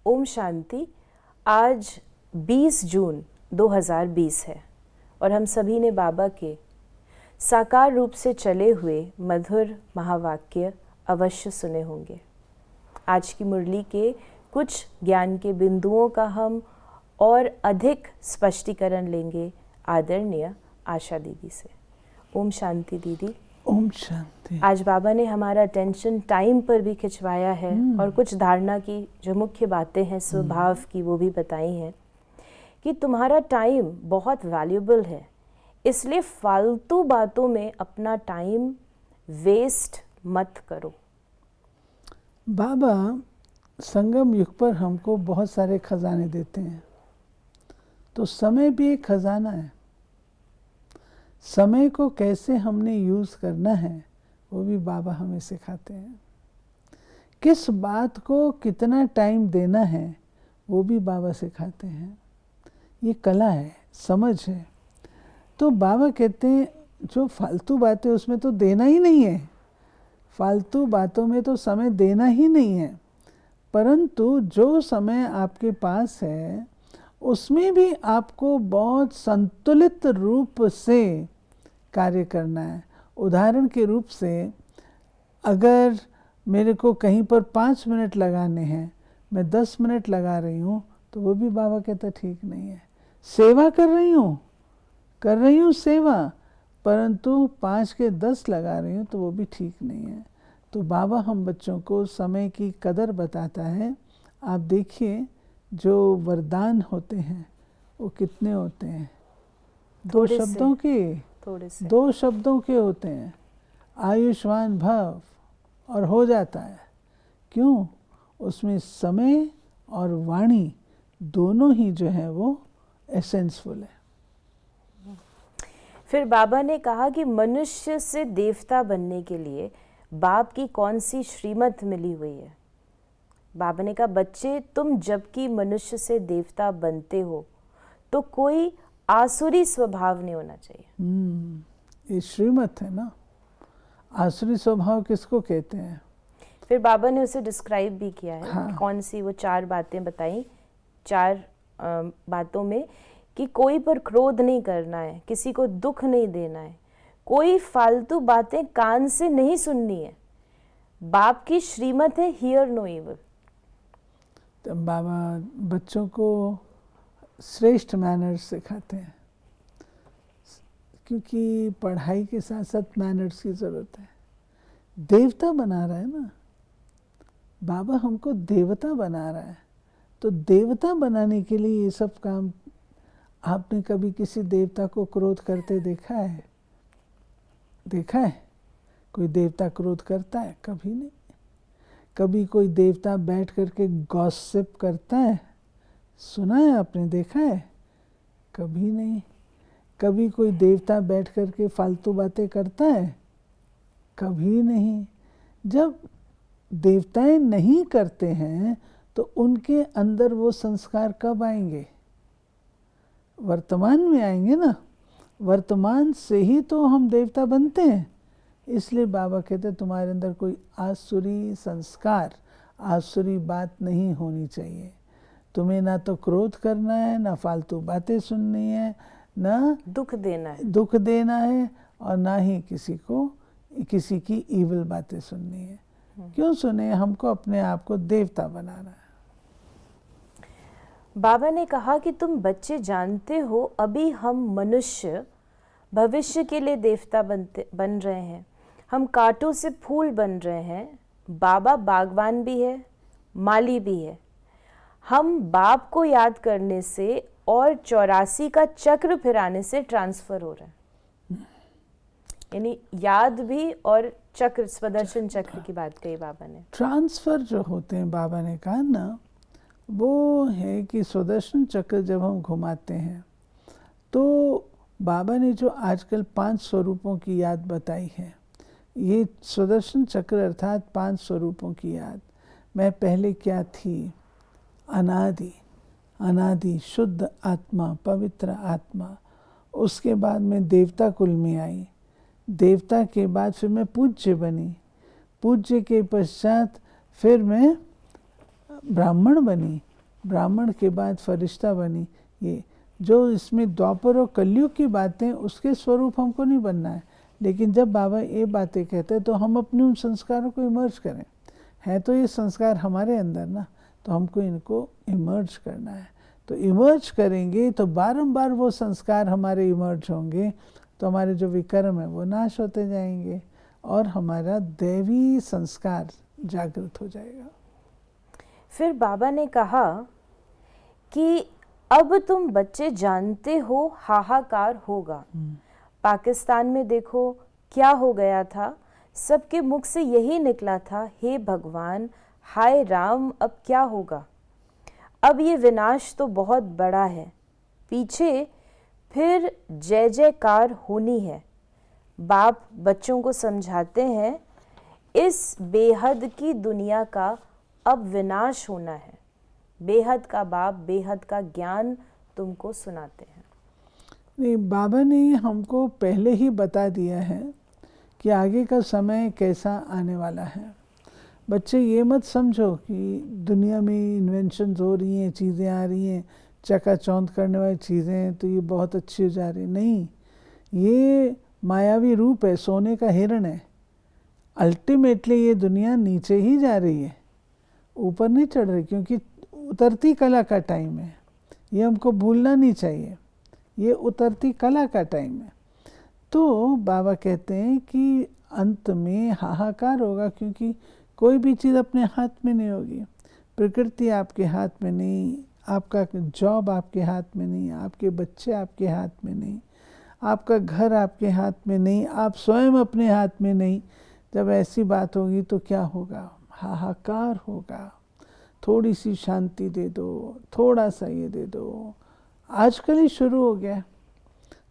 ओम शांति। आज 20 जून 2020 है और हम सभी ने बाबा के साकार रूप से चले हुए मधुर महावाक्य अवश्य सुने होंगे। आज की मुरली के कुछ ज्ञान के बिंदुओं का हम और अधिक स्पष्टीकरण लेंगे आदरणीय आशा दीदी से। ओम शांति दीदी। ओम शांति। आज बाबा ने हमारा अटेंशन टाइम पर भी खिंचवाया है और कुछ धारणा की जो मुख्य बातें हैं स्वभाव की वो भी बताई हैं कि तुम्हारा टाइम बहुत वैल्यूबल है, इसलिए फालतू बातों में अपना टाइम वेस्ट मत करो। बाबा संगम युग पर हमको बहुत सारे खजाने देते हैं, तो समय भी एक खजाना है। समय को कैसे हमने यूज़ करना है वो भी बाबा हमें सिखाते हैं। किस बात को कितना टाइम देना है वो भी बाबा सिखाते हैं। ये कला है, समझ है। तो बाबा कहते हैं जो फालतू बातें उसमें तो देना ही नहीं है, फालतू बातों में तो समय देना ही नहीं है, परंतु जो समय आपके पास है उसमें भी आपको बहुत संतुलित रूप से कार्य करना है। उदाहरण के रूप से अगर मेरे को कहीं पर 5 मिनट लगाने हैं, मैं 10 मिनट लगा रही हूँ, तो वो भी बाबा कहता ठीक नहीं है। सेवा कर रही हूँ सेवा, परंतु 5 के 10 लगा रही हूँ तो वो भी ठीक नहीं है। तो बाबा हम बच्चों को समय की कदर बताता है। आप देखिए जो वरदान होते हैं वो कितने होते हैं, दो शब्दों के होते हैं, आयुष्मान भव, और हो जाता है। क्यों? उसमें समय और वाणी दोनों ही जो है वो एसेंसफुल है। फिर बाबा ने कहा कि मनुष्य से देवता बनने के लिए बाप की कौन सी श्रीमत मिली हुई है। बाबा ने कहा बच्चे तुम जबकि मनुष्य से देवता बनते हो तो कोई आसुरी स्वभाव नहीं होना चाहिए। ये श्रीमत है ना। आसुरी स्वभाव किसको कहते हैं? फिर बाबा ने उसे डिस्क्राइब भी किया है। हाँ। कौन सी वो 4 बातें बताई। 4 बातों में कि कोई पर क्रोध नहीं करना है, किसी को दुख नहीं देना है, कोई फालतू बातें कान से नहीं सुननी है, बाप की श्रीमत है हियर नो इविल। तो बाबा बच्चों को श्रेष्ठ मैनर्स सिखाते हैं, क्योंकि पढ़ाई के साथ साथ मैनर्स की ज़रूरत है। देवता बना रहा है ना बाबा, हमको देवता बना रहा है। तो देवता बनाने के लिए ये सब काम। आपने कभी किसी देवता को क्रोध करते देखा है? कोई देवता क्रोध करता है? कभी नहीं। कभी कोई देवता बैठ करके गॉसिप करता है? सुना है आपने? देखा है? कभी नहीं। कभी कोई देवता बैठ करके फालतू बातें करता है? कभी नहीं। जब देवताएं नहीं करते हैं तो उनके अंदर वो संस्कार कब आएंगे? वर्तमान में आएंगे ना। वर्तमान से ही तो हम देवता बनते हैं। इसलिए बाबा कहते तुम्हारे अंदर कोई आसुरी संस्कार, आसुरी बात नहीं होनी चाहिए। तुम्हें ना तो क्रोध करना है, ना फालतू बातें सुननी है, ना दुख देना है और ना ही किसी की ईविल बातें सुननी है। क्यों सुने? हमको अपने आप को देवता बनाना है। बाबा ने कहा कि तुम बच्चे जानते हो अभी हम मनुष्य भविष्य के लिए देवता बन रहे हैं। हम कांटों से फूल बन रहे हैं। बाबा बागवान भी है, माली भी है। हम बाप को याद करने से और 84 का चक्र फिराने से ट्रांसफर हो रहे हैं। यानी याद भी और चक्र, स्वदर्शन चक्र की बात कही बाबा ने। ट्रांसफर जो होते हैं बाबा ने कहा ना, वो है कि स्वदर्शन चक्र जब हम घुमाते हैं तो बाबा ने जो आजकल 5 स्वरूपों की याद बताई है, ये स्वदर्शन चक्र अर्थात 5 स्वरूपों की याद। मैं पहले क्या थी? अनादि शुद्ध आत्मा, पवित्र आत्मा। उसके बाद मैं देवता कुल में आई। देवता के बाद फिर मैं पूज्य बनी। पूज्य के पश्चात फिर मैं ब्राह्मण बनी। ब्राह्मण के बाद फरिश्ता बनी। ये जो इसमें द्वापर और कलयुग की बातें, उसके स्वरूप हमको नहीं बनना है। लेकिन जब बाबा ये बातें कहते हैं तो हम अपने उन संस्कारों को इमर्ज करें। है तो ये संस्कार हमारे अंदर ना, तो हमको इनको इमर्ज करना है। तो इमर्ज करेंगे तो बारंबार वो संस्कार हमारे इमर्ज होंगे, तो हमारे जो विकर्म है वो नाश होते जाएंगे और हमारा दैवी संस्कार जागृत हो जाएगा। फिर बाबा ने कहा कि अब तुम बच्चे जानते हो हाहाकार होगा। पाकिस्तान में देखो क्या हो गया था, सबके मुख से यही निकला था, हे भगवान, हाय राम, अब क्या होगा। अब ये विनाश तो बहुत बड़ा है, पीछे फिर जय जयकार होनी है। बाप बच्चों को समझाते हैं, इस बेहद की दुनिया का अब विनाश होना है। बेहद का बाप बेहद का ज्ञान तुमको सुनाते हैं। नहीं, बाबा ने हमको पहले ही बता दिया है कि आगे का समय कैसा आने वाला है। बच्चे ये मत समझो कि दुनिया में इन्वेंशंस हो रही हैं, चीज़ें आ रही हैं, चकाचौंध करने वाली चीज़ें हैं तो ये बहुत अच्छी हो जा रही। नहीं, ये मायावी रूप है, सोने का हिरण है। अल्टीमेटली ये दुनिया नीचे ही जा रही है, ऊपर नहीं चढ़ रही, क्योंकि उतरती कला का टाइम है। ये हमको भूलना नहीं चाहिए, ये उतरती कला का टाइम है। तो बाबा कहते हैं कि अंत में हाहाकार होगा, क्योंकि कोई भी चीज़ अपने हाथ में नहीं होगी। प्रकृति आपके हाथ में नहीं, आपका जॉब आपके हाथ में नहीं, आपके बच्चे आपके हाथ में नहीं, आपका घर आपके हाथ में नहीं, आप स्वयं अपने हाथ में नहीं। जब ऐसी बात होगी तो क्या होगा? हाहाकार होगा। थोड़ी सी शांति दे दो, थोड़ा सा ये दे दो। आजकल ही शुरू हो गया।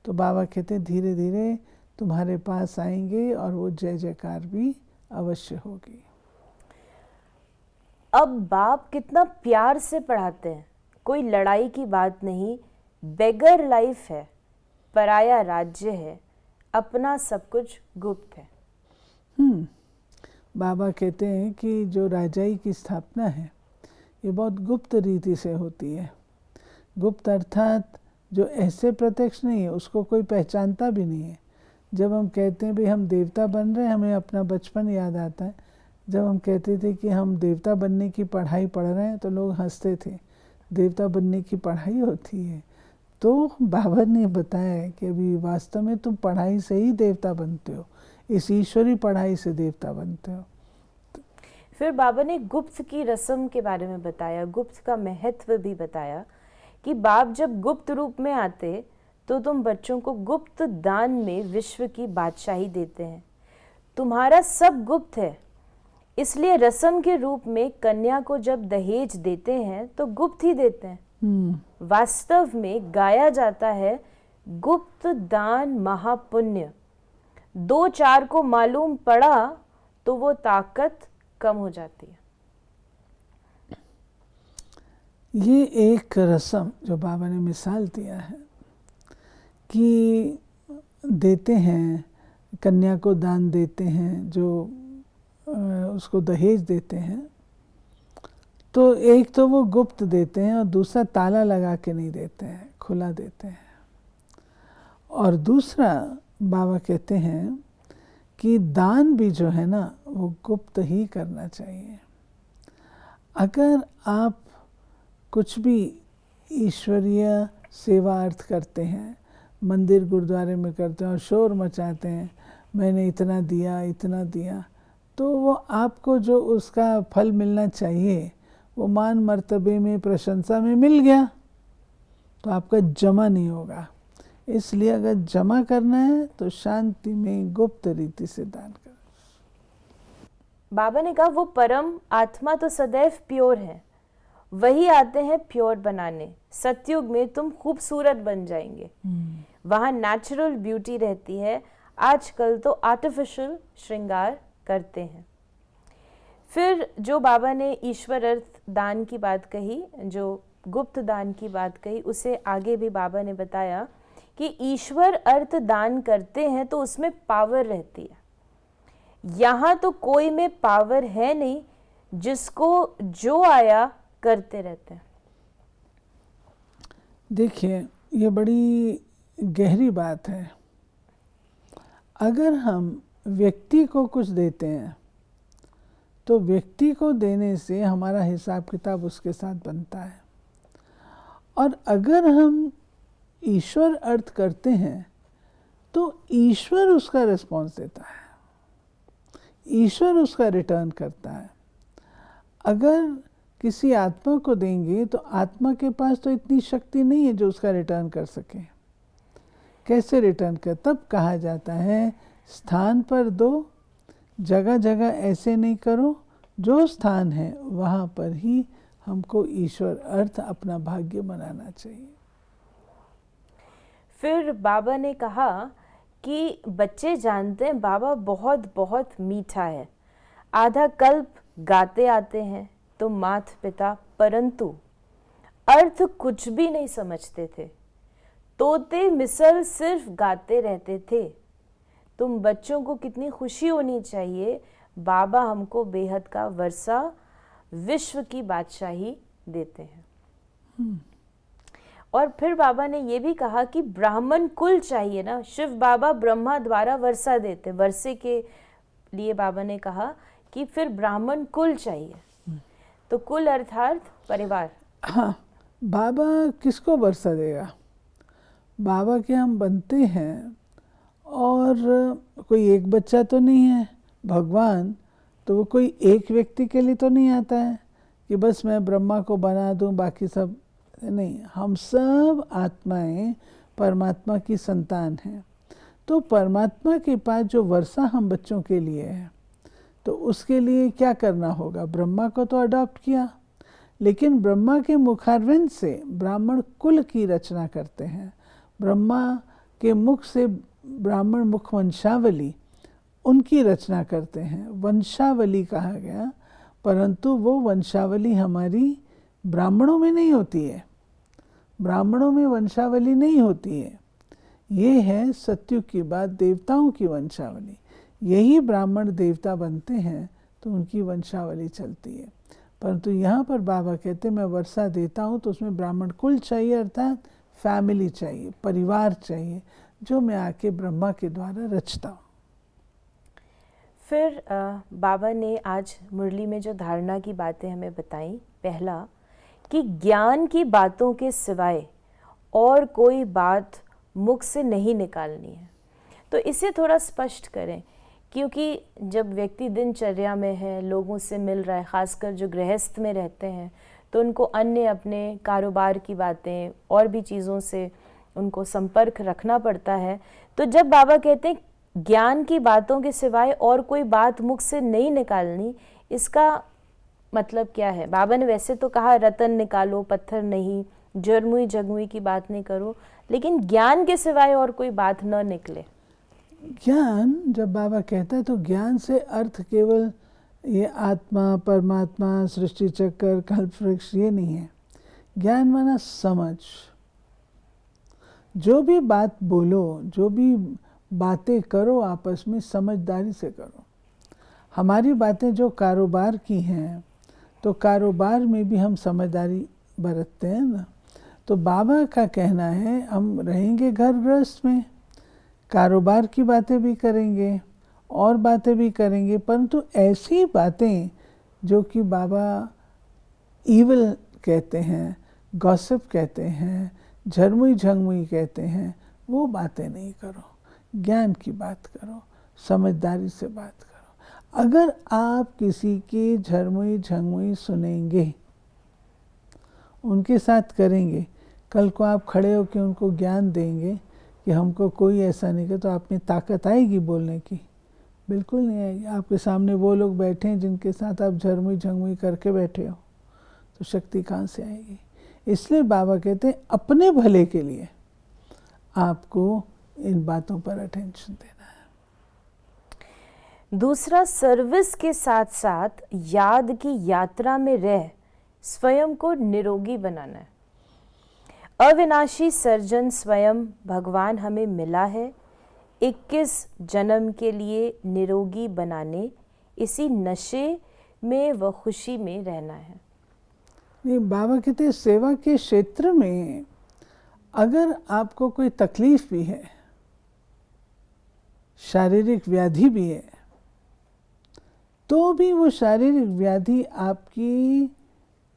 तो बाबा कहते हैं धीरे धीरे तुम्हारे पास आएंगे और वो जय जयकार भी अवश्य होगी। अब बाप कितना प्यार से पढ़ाते हैं, कोई लड़ाई की बात नहीं। बेगर लाइफ है, पराया राज्य है, अपना सब कुछ गुप्त है। बाबा कहते हैं कि जो राजाई की स्थापना है ये बहुत गुप्त रीति से होती है। गुप्त अर्थात जो ऐसे प्रत्यक्ष नहीं है, उसको कोई पहचानता भी नहीं है। जब हम कहते हैं भाई हम देवता बन रहे हैं, हमें अपना बचपन याद आता है। जब हम कहते थे कि हम देवता बनने की पढ़ाई पढ़ रहे हैं तो लोग हंसते थे, देवता बनने की पढ़ाई होती है। तो बाबा ने बताया कि अभी वास्तव में तुम पढ़ाई से ही देवता बनते हो, इस ईश्वरी पढ़ाई से देवता बनते हो। फिर बाबा ने गुप्त की रस्म के बारे में बताया, गुप्त का महत्व भी बताया कि बाप जब गुप्त रूप में आते तो तुम बच्चों को गुप्त दान में विश्व की बादशाही देते हैं। तुम्हारा सब गुप्त है, इसलिए रस्म के रूप में कन्या को जब दहेज देते हैं तो गुप्त ही देते हैं। वास्तव में गाया जाता है गुप्त दान महापुण्य। 2-4 को मालूम पड़ा तो वो ताकत कम हो जाती है। ये एक रस्म जो बाबा ने मिसाल दिया है कि देते हैं, कन्या को दान देते हैं, जो उसको दहेज देते हैं, तो एक तो वो गुप्त देते हैं और दूसरा ताला लगा के नहीं देते हैं, खुला देते हैं। और दूसरा बाबा कहते हैं कि दान भी जो है ना वो गुप्त ही करना चाहिए। अगर आप कुछ भी ईश्वरीय सेवा अर्थ करते हैं, मंदिर गुरुद्वारे में करते हैं और शोर मचाते हैं, मैंने इतना दिया, तो वो आपको जो उसका फल मिलना चाहिए वो मान मर्तबे में, प्रशंसा में मिल गया तो आपका जमा नहीं होगा। इसलिए अगर जमा करना है तो शांति में गुप्त रीति से दान करें। बाबा ने कहा वो परम आत्मा तो सदैव प्योर है, वही आते हैं प्योर बनाने। सतयुग में तुम खूबसूरत बन जाएंगे, वहाँ नेचुरल ब्यूटी रहती है। आजकल तो आर्टिफिशियल श्रृंगार करते हैं। फिर जो बाबा ने ईश्वर अर्थ दान की बात कही, जो गुप्त दान की बात कही, उसे आगे भी बाबा ने बताया कि ईश्वर अर्थ दान करते हैं तो उसमें पावर रहती है। यहाँ तो कोई में पावर है नहीं, जिसको जो आया करते रहते हैं। देखिए, ये बड़ी गहरी बात है। अगर हम व्यक्ति को कुछ देते हैं तो व्यक्ति को देने से हमारा हिसाब किताब उसके साथ बनता है, और अगर हम ईश्वर अर्थ करते हैं तो ईश्वर उसका रिस्पॉन्स देता है, ईश्वर उसका रिटर्न करता है। अगर किसी आत्मा को देंगे तो आत्मा के पास तो इतनी शक्ति नहीं है जो उसका रिटर्न कर सके। कैसे रिटर्न कर? तब कहा जाता है स्थान पर दो, जगह जगह ऐसे नहीं करो, जो स्थान है वहाँ पर ही हमको ईश्वर अर्थ अपना भाग्य बनाना चाहिए। फिर बाबा ने कहा कि बच्चे जानते हैं बाबा बहुत बहुत मीठा है, आधा कल्प गाते आते हैं तो मात पिता, परंतु अर्थ कुछ भी नहीं समझते थे, तोते मिसल सिर्फ गाते रहते थे। तुम बच्चों को कितनी खुशी होनी चाहिए, बाबा हमको बेहद का वर्षा, विश्व की बादशाही देते हैं। और फिर बाबा ने ये भी कहा कि ब्राह्मण कुल चाहिए ना, शिव बाबा ब्रह्मा द्वारा वर्षा देते, वर्षे के लिए बाबा ने कहा कि फिर ब्राह्मण कुल चाहिए। तो कुल अर्थात परिवार। हाँ, बाबा किसको वर्षा देगा? बाबा के हम बनते हैं और कोई एक बच्चा तो नहीं है। भगवान तो वो कोई एक व्यक्ति के लिए तो नहीं आता है कि बस मैं ब्रह्मा को बना दूं, बाकी सब नहीं। हम सब आत्माएं परमात्मा की संतान हैं। तो परमात्मा के पास जो वर्षा हम बच्चों के लिए है, तो उसके लिए क्या करना होगा? ब्रह्मा को तो अडॉप्ट किया, लेकिन ब्रह्मा के मुखारविंद से ब्राह्मण कुल की रचना करते हैं। ब्रह्मा के मुख से ब्राह्मण मुख वंशावली, उनकी रचना करते हैं। वंशावली कहा गया, परंतु वो वंशावली हमारी ब्राह्मणों में नहीं होती है। ब्राह्मणों में वंशावली नहीं होती है। ये है सत्युग की बात, देवताओं की वंशावली। यही ब्राह्मण देवता बनते हैं तो उनकी वंशावली चलती है। परंतु यहाँ पर बाबा कहते मैं वर्षा देता हूँ तो उसमें ब्राह्मण कुल चाहिए, अर्थात फैमिली चाहिए, परिवार चाहिए, जो मैं आके ब्रह्मा के द्वारा रचता हूँ। फिर बाबा ने आज मुरली में जो धारणा की बातें हमें बताई, पहला कि ज्ञान की बातों के सिवाय और कोई बात मुख से नहीं निकालनी है। तो इसे थोड़ा स्पष्ट करें, क्योंकि जब व्यक्ति दिनचर्या में है, लोगों से मिल रहा है, ख़ासकर जो गृहस्थ में रहते हैं, तो उनको अन्य अपने कारोबार की बातें और भी चीज़ों से उनको संपर्क रखना पड़ता है। तो जब बाबा कहते हैं ज्ञान की बातों के सिवाय और कोई बात मुख से नहीं निकालनी, इसका मतलब क्या है? बाबा ने वैसे तो कहा रतन निकालो पत्थर नहीं, जरमुई जगमुई की बात नहीं करो, लेकिन ज्ञान के सिवाय और कोई बात न निकले। ज्ञान जब बाबा कहता है तो ज्ञान से अर्थ केवल ये आत्मा, परमात्मा, सृष्टि चक्र, कल्प वृक्ष ये नहीं है। ज्ञान माना समझ। जो भी बात बोलो, जो भी बातें करो, आपस में समझदारी से करो। हमारी बातें जो कारोबार की हैं, तो कारोबार में भी हम समझदारी बरतते हैं ना। तो बाबा का कहना है हम रहेंगे घर गृहस्थ में, कारोबार की बातें भी करेंगे और बातें भी करेंगे, परंतु ऐसी बातें जो कि बाबा ईविल कहते हैं, गॉसिप कहते हैं, झरमुई झंगमुई कहते हैं, वो बातें नहीं करो। ज्ञान की बात करो, समझदारी से बात करो। अगर आप किसी की झरमुई झंगमुई सुनेंगे, उनके साथ करेंगे, कल को आप खड़े होकर उनको ज्ञान देंगे कि हमको कोई ऐसा नहीं करे, तो आप में ताकत आएगी बोलने की? बिल्कुल नहीं आएगी। आपके सामने वो लोग बैठे हैं जिनके साथ आप झरमुई झंगमुई करके बैठे हो, तो शक्ति कहाँ से आएगी? इसलिए बाबा कहते हैं अपने भले के लिए आपको इन बातों पर अटेंशन देना है। दूसरा, सर्विस के साथ साथ याद की यात्रा में रह स्वयं को निरोगी बनाना है। अविनाशी सर्जन स्वयं भगवान हमें मिला है 21 जन्म के लिए निरोगी बनाने, इसी नशे में व खुशी में रहना है। नहीं, बाबा कहते हैं सेवा के क्षेत्र में अगर आपको कोई तकलीफ भी है, शारीरिक व्याधि भी है, तो भी वो शारीरिक व्याधि आपकी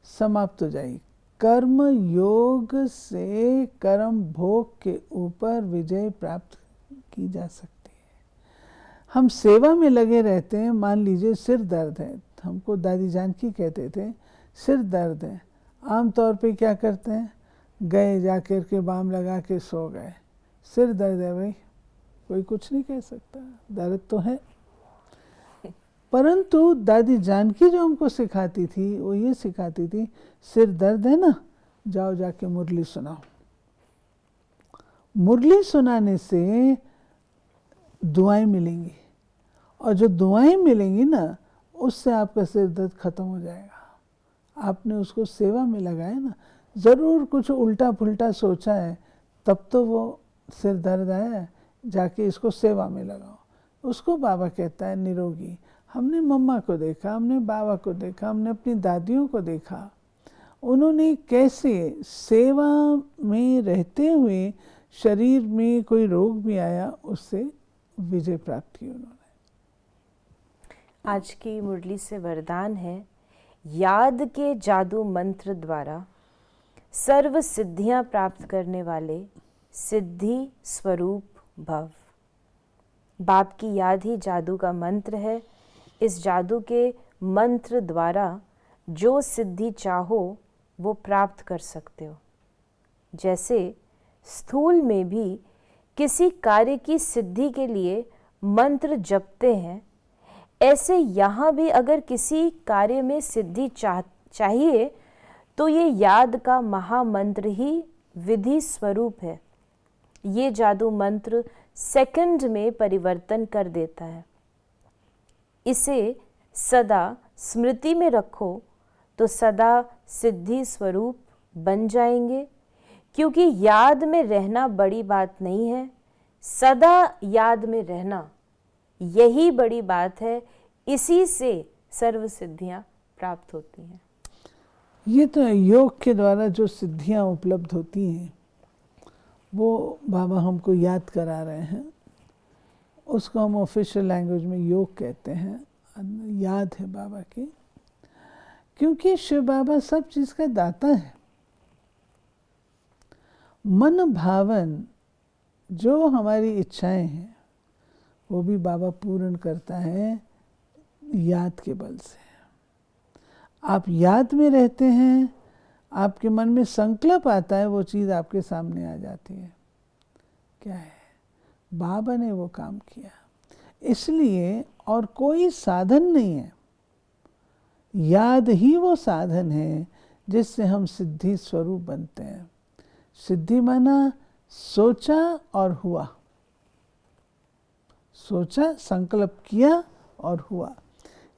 समाप्त हो जाएगी। कर्म योग से कर्म भोग के ऊपर विजय प्राप्त की जा सकती है। हम सेवा में लगे रहते हैं। मान लीजिए सिर दर्द है, हमको दादी जानकी कहते थे सिर दर्द है, आम तौर पे क्या करते हैं, गए जाकर के बाम लगा के सो गए। सिर दर्द है भाई, कोई कुछ नहीं कह सकता, दर्द तो है। परंतु दादी जानकी जो हमको सिखाती थी वो ये सिखाती थी, सिर दर्द है ना, जाओ जाके मुरली सुनाओ। मुरली सुनाने से दुआएं मिलेंगी, और जो दुआएं मिलेंगी ना, उससे आपका सिर दर्द खत्म हो जाएगा। आपने उसको सेवा में लगाया ना, ज़रूर कुछ उल्टा पुल्टा सोचा है, तब तो वो सिर दर्द आया है, जाके इसको सेवा में लगाओ। उसको बाबा कहता है निरोगी। हमने मम्मा को देखा, हमने बाबा को देखा, हमने अपनी दादियों को देखा, उन्होंने कैसे सेवा में रहते हुए शरीर में कोई रोग भी आया उससे विजय प्राप्त की उन्होंने। आज की मुरली से वरदान है, याद के जादू मंत्र द्वारा सर्व सिद्धियां प्राप्त करने वाले सिद्धि स्वरूप भव। बाप की याद ही जादू का मंत्र है। इस जादू के मंत्र द्वारा जो सिद्धि चाहो वो प्राप्त कर सकते हो। जैसे स्थूल में भी किसी कार्य की सिद्धि के लिए मंत्र जपते हैं, ऐसे यहाँ भी अगर किसी कार्य में सिद्धि चाहिए तो ये याद का महामंत्र ही विधि स्वरूप है। ये जादू मंत्र सेकंड में परिवर्तन कर देता है। इसे सदा स्मृति में रखो तो सदा सिद्धि स्वरूप बन जाएंगे, क्योंकि याद में रहना बड़ी बात नहीं है, सदा याद में रहना यही बड़ी बात है। इसी से सर्व सिद्धियां प्राप्त होती हैं। ये तो योग के द्वारा जो सिद्धियां उपलब्ध होती हैं वो बाबा हमको याद करा रहे हैं। उसको हम ऑफिशियल लैंग्वेज में योग कहते हैं। याद है बाबा की, क्योंकि शिव बाबा सब चीज़ का दाता है। मन भावन जो हमारी इच्छाएं हैं वो भी बाबा पूर्ण करता है याद के बल से। आप याद में रहते हैं, आपके मन में संकल्प आता है, वो चीज़ आपके सामने आ जाती है। क्या है, बाबा ने वो काम किया। इसलिए और कोई साधन नहीं है, याद ही वो साधन है जिससे हम सिद्धि स्वरूप बनते हैं। सिद्धि माना सोचा और हुआ, सोचा, संकल्प किया और हुआ।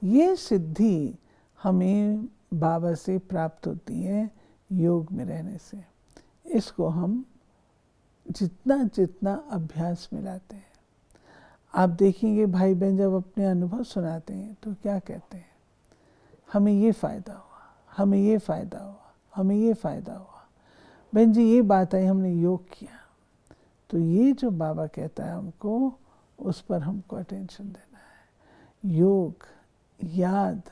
ये सिद्धि हमें बाबा से प्राप्त होती है योग में रहने से। इसको हम जितना जितना अभ्यास में लाते हैं, आप देखेंगे भाई बहन जब अपने अनुभव सुनाते हैं तो क्या कहते हैं, हमें ये फ़ायदा हुआ, हमें ये फ़ायदा हुआ, हमें ये फ़ायदा हुआ। बहन जी ये बात आई, हमने योग किया। तो ये जो बाबा कहता है हमको, उस पर हमको अटेंशन देना है। योग, याद,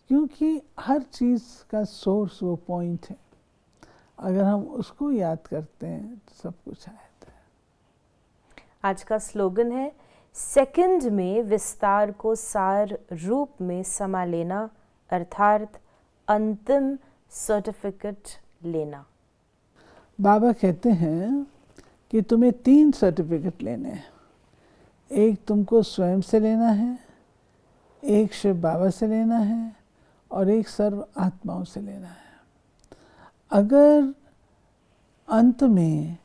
क्योंकि हर चीज़ का सोर्स वो पॉइंट है। अगर हम उसको याद करते हैं तो सब कुछ आ जाता है। आज का स्लोगन है, सेकंड में विस्तार को सार रूप में समा लेना, अर्थात अंतिम सर्टिफिकेट लेना। बाबा कहते हैं कि तुम्हें 3 सर्टिफिकेट लेने हैं। एक तुमको स्वयं से लेना है, एक शिव बाबा से लेना है, और एक सर्व आत्माओं से लेना है। अगर अंत में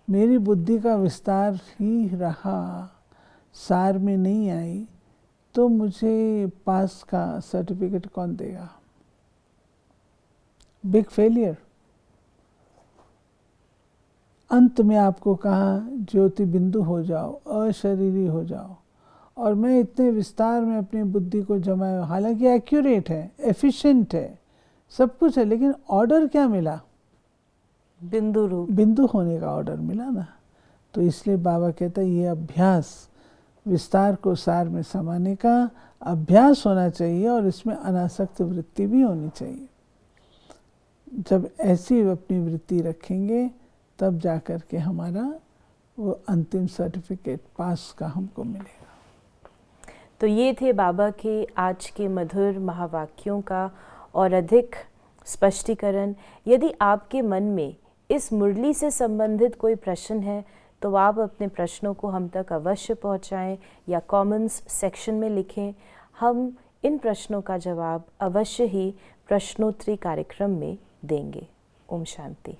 मेरी बुद्धि का विस्तार ही रहा, सार में नहीं आई, तो मुझे पास का सर्टिफिकेट कौन देगा? Big failure. अंत में आपको कहा ज्योति बिंदु हो जाओ, अशरीरी हो जाओ, और मैं इतने विस्तार में अपनी बुद्धि को जमाया। हालांकि एक्यूरेट है, एफिशिएंट है, सब कुछ है, लेकिन ऑर्डर क्या मिला? बिंदु रूप। बिंदु होने का ऑर्डर मिला ना। तो इसलिए बाबा कहते हैं ये अभ्यास, विस्तार को सार में समाने का अभ्यास होना चाहिए और इसमें अनासक्त वृत्ति भी होनी चाहिए। जब ऐसी अपनी वृत्ति रखेंगे तब जाकर के हमारा वो अंतिम सर्टिफिकेट पास का हमको मिलेगा। तो ये थे बाबा के आज के मधुर महावाक्यों का और अधिक स्पष्टीकरण। यदि आपके मन में इस मुरली से संबंधित कोई प्रश्न है तो आप अपने प्रश्नों को हम तक अवश्य पहुंचाएं या कमेंट्स सेक्शन में लिखें। हम इन प्रश्नों का जवाब अवश्य ही प्रश्नोत्तरी कार्यक्रम में देंगे। ओम शांति।